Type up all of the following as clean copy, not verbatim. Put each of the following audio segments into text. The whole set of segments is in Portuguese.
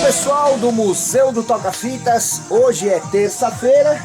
pessoal do Museu do Toca-Fitas, hoje é terça-feira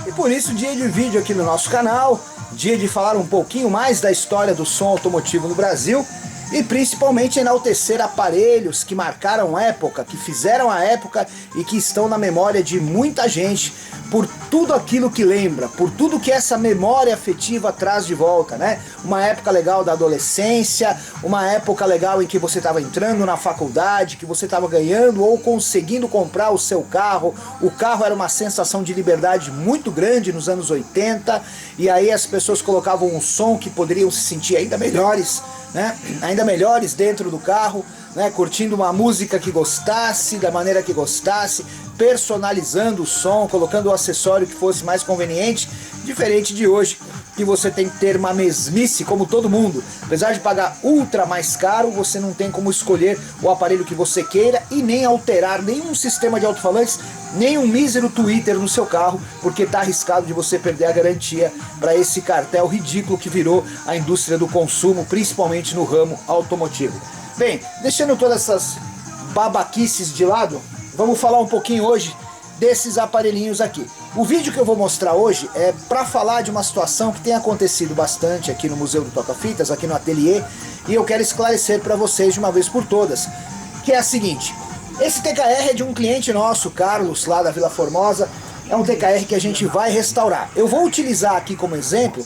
e por isso dia de vídeo aqui no nosso canal, dia de falar um pouquinho mais da história do som automotivo no Brasil e principalmente enaltecer aparelhos que marcaram época, que fizeram a época e que estão na memória de muita gente por tudo aquilo que lembra, por tudo que essa memória afetiva traz de volta, né? Uma época legal da adolescência, uma época legal em que você estava entrando na faculdade, que você estava ganhando ou conseguindo comprar o seu carro. O carro era uma sensação de liberdade muito grande nos anos 80, e aí as pessoas colocavam um som que poderiam se sentir ainda melhores, né? Ainda melhores dentro do carro, né? Curtindo uma música que gostasse, da maneira que gostasse, personalizando o som, colocando o acessório que fosse mais conveniente, diferente de hoje, que você tem que ter uma mesmice como todo mundo. Apesar de pagar ultra mais caro, você não tem como escolher o aparelho que você queira e nem alterar nenhum sistema de alto-falantes, nem um mísero tweeter no seu carro, porque está arriscado de você perder a garantia para esse cartel ridículo que virou a indústria do consumo, principalmente no ramo automotivo. Bem, deixando todas essas babaquices de lado, vamos falar um pouquinho hoje desses aparelhinhos aqui. O vídeo que eu vou mostrar hoje é para falar de uma situação que tem acontecido bastante aqui no Museu do Toca-Fitas, aqui no ateliê, e eu quero esclarecer para vocês de uma vez por todas, que é a seguinte: esse TKR é de um cliente nosso, Carlos, lá da Vila Formosa. É um TKR que a gente vai restaurar. Eu vou utilizar aqui como exemplo,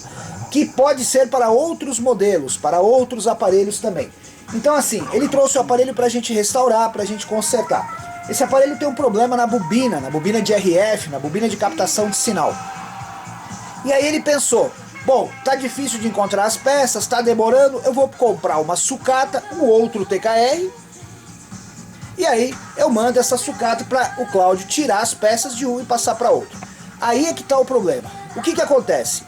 que pode ser para outros modelos, para outros aparelhos também. Então assim, ele trouxe o aparelho para a gente restaurar, para a gente consertar. Esse aparelho tem um problema na bobina de RF, na bobina de captação de sinal. E aí ele pensou, bom, tá difícil de encontrar as peças, tá demorando, eu vou comprar uma sucata, um outro TKR, e aí eu mando essa sucata para o Cláudio tirar as peças de um e passar para outro. Aí é que tá o problema. O que acontece?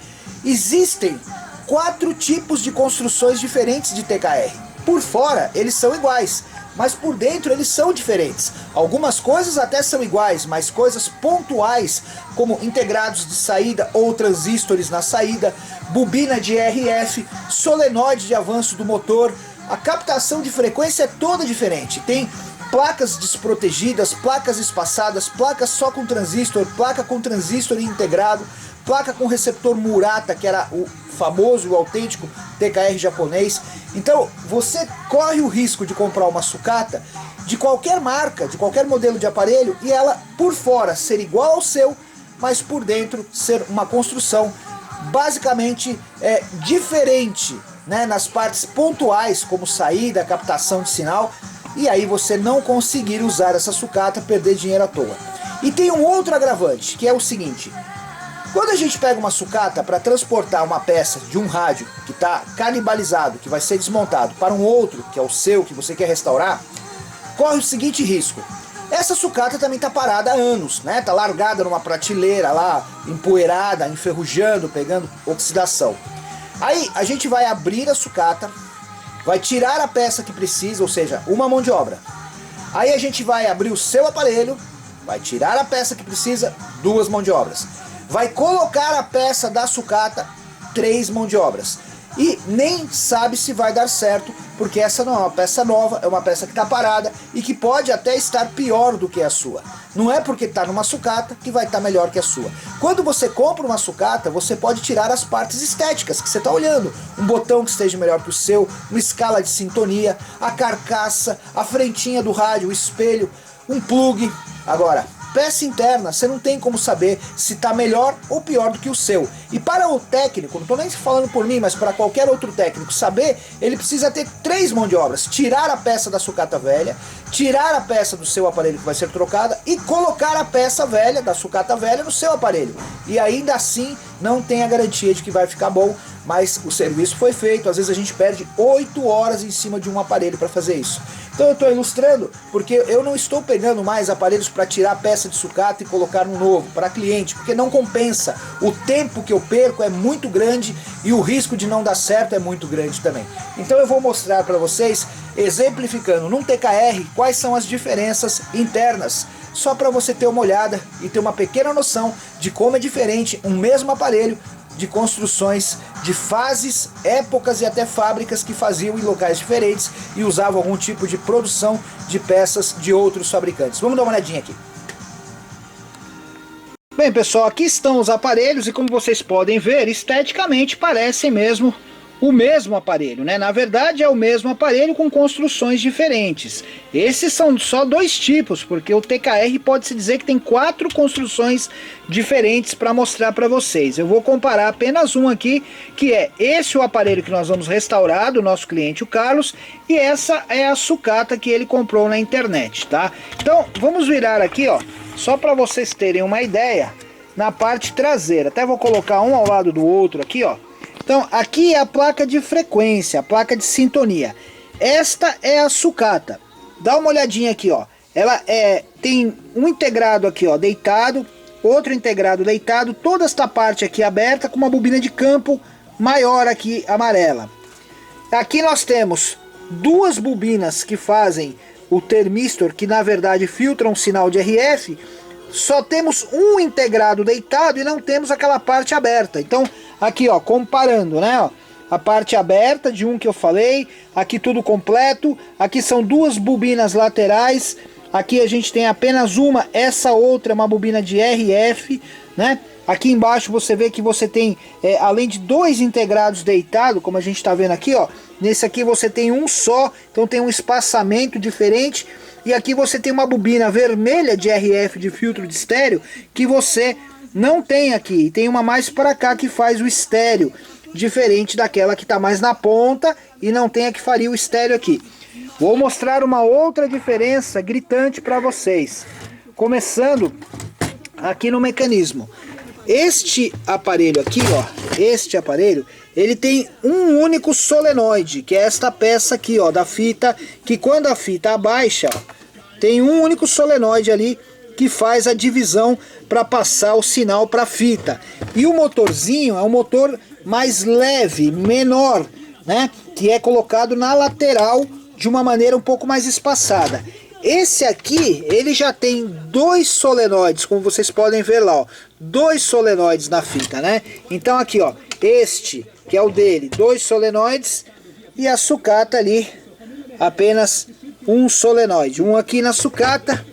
Existem 4 tipos de construções diferentes de TKR. Por fora eles são iguais, mas por dentro eles são diferentes. Algumas coisas até são iguais, mas coisas pontuais, como integrados de saída ou transistores na saída, bobina de RF, solenoide de avanço do motor, a captação de frequência é toda diferente. Tem placas desprotegidas, placas espaçadas, placas só com transistor, placa com transistor integrado, placa com receptor Murata, que era o famoso, o autêntico TKR japonês. Então você corre o risco de comprar uma sucata de qualquer marca, de qualquer modelo de aparelho, e ela por fora ser igual ao seu, mas por dentro ser uma construção basicamente diferente, né, nas partes pontuais, como saída, captação de sinal, e aí você não conseguir usar essa sucata, perder dinheiro à toa. E tem um outro agravante, que é o seguinte: quando a gente pega uma sucata para transportar uma peça de um rádio que está canibalizado, que vai ser desmontado, para um outro, que é o seu, que você quer restaurar, corre o seguinte risco: essa sucata também está parada há anos, né? Está largada numa prateleira lá, empoeirada, enferrujando, pegando oxidação. Aí a gente vai abrir a sucata, vai tirar a peça que precisa, ou seja, uma mão de obra. Aí a gente vai abrir o seu aparelho, vai tirar a peça que precisa, 2 mãos de obras. Vai colocar a peça da sucata, 3 mãos de obras. E nem sabe se vai dar certo, porque essa não é uma peça nova, é uma peça que está parada e que pode até estar pior do que a sua. Não é porque está numa sucata que vai estar melhor que a sua. Quando você compra uma sucata, você pode tirar as partes estéticas que você está olhando. Um botão que esteja melhor que o seu, uma escala de sintonia, a carcaça, a frentinha do rádio, o espelho, um plug. Agora, peça interna, você não tem como saber se está melhor ou pior do que o seu. E para o técnico, não estou nem falando por mim, mas para qualquer outro técnico saber, ele precisa ter 3 mãos de obras: tirar a peça da sucata velha, tirar a peça do seu aparelho que vai ser trocada e colocar a peça velha, da sucata velha, no seu aparelho. E ainda assim não tem a garantia de que vai ficar bom, mas o serviço foi feito. Às vezes a gente perde 8 horas em cima de um aparelho para fazer isso. Então eu estou ilustrando porque eu não estou pegando mais aparelhos para tirar a peça de sucata e colocar um novo para cliente, porque não compensa. O tempo que eu perco é muito grande e o risco de não dar certo é muito grande também. Então eu vou mostrar para vocês, exemplificando num TKR, quais são as diferenças internas, só para você ter uma olhada e ter uma pequena noção de como é diferente um mesmo aparelho de construções de fases, épocas e até fábricas que faziam em locais diferentes e usavam algum tipo de produção de peças de outros fabricantes. Vamos dar uma olhadinha aqui. Bem, pessoal, aqui estão os aparelhos e como vocês podem ver, esteticamente parecem mesmo o mesmo aparelho, né? Na verdade é o mesmo aparelho com construções diferentes. Esses são só dois tipos, porque o TKR pode-se dizer que tem 4 construções diferentes para mostrar para vocês. Eu vou comparar apenas um aqui, que é esse o aparelho que nós vamos restaurar do nosso cliente, o Carlos, e essa é a sucata que ele comprou na internet, tá? Então vamos virar aqui, ó, só para vocês terem uma ideia, na parte traseira. Até vou colocar um ao lado do outro aqui, ó. Então aqui é a placa de frequência, a placa de sintonia. Esta é a sucata. Dá uma olhadinha aqui, ó. Ela tem um integrado aqui, ó, deitado, outro integrado deitado, toda esta parte aqui aberta com uma bobina de campo maior aqui, amarela. Aqui nós temos 2 bobinas que fazem o termistor, que na verdade filtram um sinal de RF. Só temos um integrado deitado e não temos aquela parte aberta. Então aqui, ó, comparando, né, ó, a parte aberta de um que eu falei, aqui tudo completo, aqui são 2 bobinas laterais, aqui a gente tem apenas uma, essa outra é uma bobina de RF, né? Aqui embaixo você vê que você tem, além de 2 integrados deitados, como a gente está vendo aqui, ó, nesse aqui você tem um só, então tem um espaçamento diferente. E aqui você tem uma bobina vermelha de RF de filtro de estéreo que você não tem aqui. E tem uma mais para cá que faz o estéreo, diferente daquela que está mais na ponta e não tem a que faria o estéreo aqui. Vou mostrar uma outra diferença gritante para vocês. Começando aqui no mecanismo. Este aparelho aqui, ó, este aparelho, ele tem um único solenoide, que é esta peça aqui, ó, da fita, que quando a fita abaixa, ó, tem um único solenoide ali que faz a divisão para passar o sinal para a fita. E o motorzinho é um motor mais leve, menor, né, que é colocado na lateral de uma maneira um pouco mais espaçada. Esse aqui, ele já tem 2 solenoides, como vocês podem ver lá, ó, 2 solenoides na fita, né? Então aqui, ó, este, que é o dele, 2 solenoides, e a sucata ali, apenas um solenoide. Um aqui na sucata,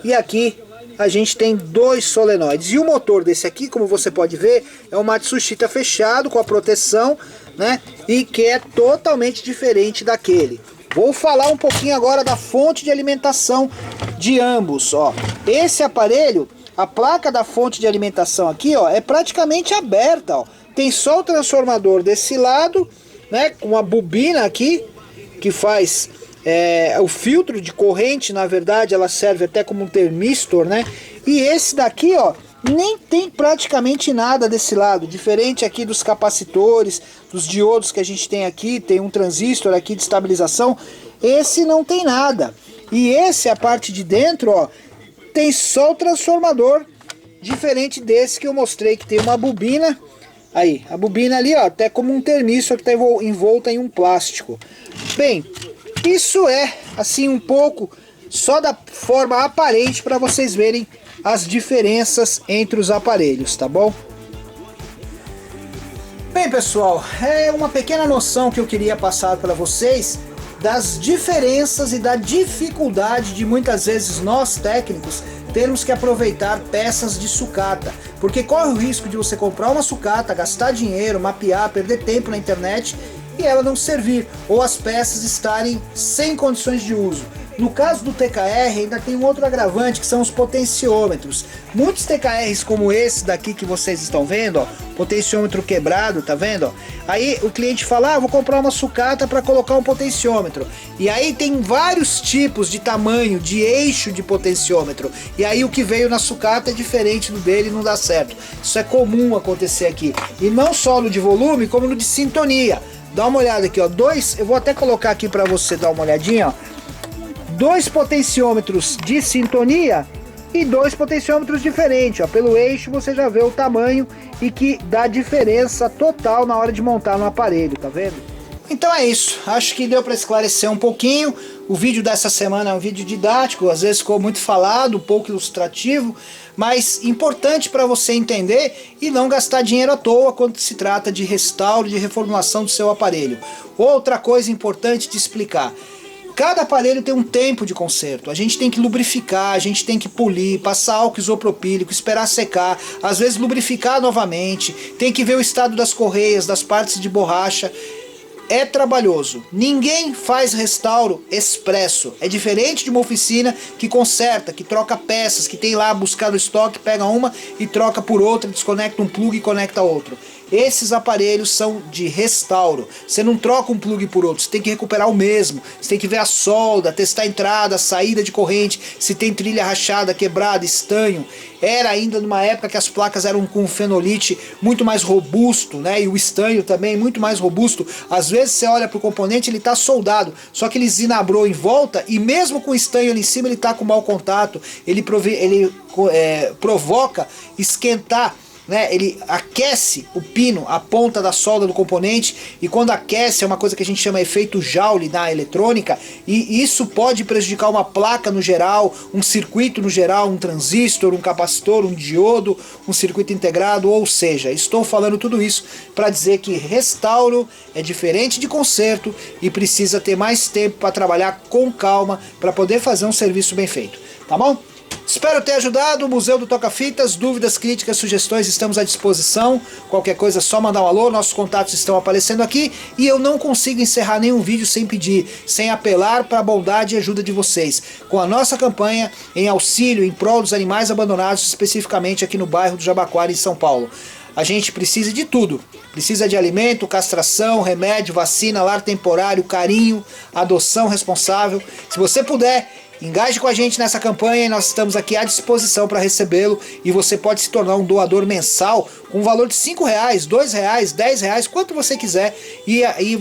e aqui a gente tem 2 solenoides. E o motor desse aqui, como você pode ver, é um Matsushita fechado, com a proteção, né? E que é totalmente diferente daquele. Vou falar um pouquinho agora da fonte de alimentação de ambos, ó. Esse aparelho, a placa da fonte de alimentação aqui, ó, é praticamente aberta, ó. Tem só o transformador desse lado, né, com a bobina aqui, que faz o filtro de corrente, na verdade, ela serve até como um termistor, né? E esse daqui, ó, nem tem praticamente nada desse lado, diferente aqui dos capacitores, dos diodos que a gente tem aqui, tem um transistor aqui de estabilização, esse não tem nada. E esse, a parte de dentro, ó, tem só o transformador, diferente desse que eu mostrei, que tem uma bobina, aí, a bobina ali, ó, até como um termistor que está envolta em um plástico. Bem, isso é, assim, um pouco só da forma aparente para vocês verem as diferenças entre os aparelhos, tá bom? Bem, pessoal, é uma pequena noção que eu queria passar para vocês das diferenças e da dificuldade de muitas vezes nós técnicos termos que aproveitar peças de sucata, porque corre o risco de você comprar uma sucata, gastar dinheiro, mapear, perder tempo na internet e ela não servir, ou as peças estarem sem condições de uso. No caso do TKR ainda tem um outro agravante, que são os potenciômetros. Muitos TKRs como esse daqui que vocês estão vendo, ó, potenciômetro quebrado, tá vendo? Ó? Aí o cliente fala, vou comprar uma sucata para colocar um potenciômetro. E aí tem vários tipos de tamanho, de eixo de potenciômetro. E aí o que veio na sucata é diferente do dele e não dá certo. Isso é comum acontecer aqui. E não só no de volume, como no de sintonia. Dá uma olhada aqui, ó. Eu vou até colocar aqui para você dar uma olhadinha, ó. 2 potenciômetros de sintonia e 2 potenciômetros diferentes, ó. Pelo eixo você já vê o tamanho e que dá diferença total na hora de montar no aparelho, tá vendo? Então é isso, acho que deu para esclarecer um pouquinho. O vídeo dessa semana é um vídeo didático, às vezes ficou muito falado, um pouco ilustrativo, mas importante para você entender e não gastar dinheiro à toa quando se trata de restauro, de reformulação do seu aparelho. Outra coisa importante de explicar: cada aparelho tem um tempo de conserto, a gente tem que lubrificar, a gente tem que polir, passar álcool isopropílico, esperar secar, às vezes lubrificar novamente, tem que ver o estado das correias, das partes de borracha. É trabalhoso. Ninguém faz restauro expresso. É diferente de uma oficina que conserta, que troca peças, que tem lá buscar no estoque, pega uma e troca por outra, desconecta um plug e conecta outro. Esses aparelhos são de restauro. Você não troca um plug por outro, você tem que recuperar o mesmo. Você tem que ver a solda, testar a entrada, a saída de corrente, se tem trilha rachada, quebrada, estanho. Era ainda numa época que as placas eram com fenolite muito mais robusto, né? E o estanho também muito mais robusto. Às vezes você olha para o componente, ele está soldado, só que ele zinabrou em volta e mesmo com o estanho ali em cima ele está com mau contato. Ele provoca esquentar, né? Ele aquece o pino, a ponta da solda do componente, e quando aquece é uma coisa que a gente chama efeito Joule na eletrônica, e isso pode prejudicar uma placa no geral, um circuito no geral, um transistor, um capacitor, um diodo, um circuito integrado. Ou seja, estou falando tudo isso para dizer que restauro é diferente de conserto e precisa ter mais tempo para trabalhar com calma para poder fazer um serviço bem feito, tá bom? Espero ter ajudado. O Museu do Toca-Fitas, dúvidas, críticas, sugestões, estamos à disposição. Qualquer coisa é só mandar um alô, nossos contatos estão aparecendo aqui. E eu não consigo encerrar nenhum vídeo sem pedir, sem apelar para a bondade e ajuda de vocês, com a nossa campanha em auxílio em prol dos animais abandonados, especificamente aqui no bairro do Jabaquara, em São Paulo. A gente precisa de tudo, precisa de alimento, castração, remédio, vacina, lar temporário, carinho, adoção responsável. Se você puder, engaje com a gente nessa campanha e nós estamos aqui à disposição para recebê-lo, e você pode se tornar um doador mensal com um valor de R$5, R$2, R$10, quanto você quiser, e aí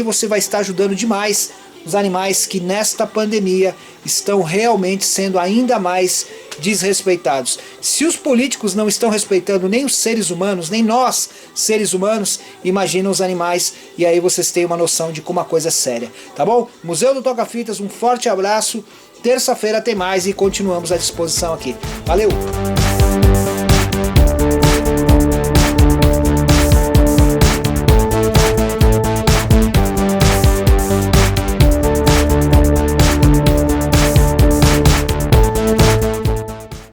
você vai estar ajudando demais os animais que nesta pandemia estão realmente sendo ainda mais desrespeitados. Se os políticos não estão respeitando nem os seres humanos, nem nós, seres humanos, imagina os animais, e aí vocês têm uma noção de como a coisa é séria, tá bom? Museu do Toca-Fitas, um forte abraço. Terça-feira tem mais e continuamos à disposição aqui. Valeu!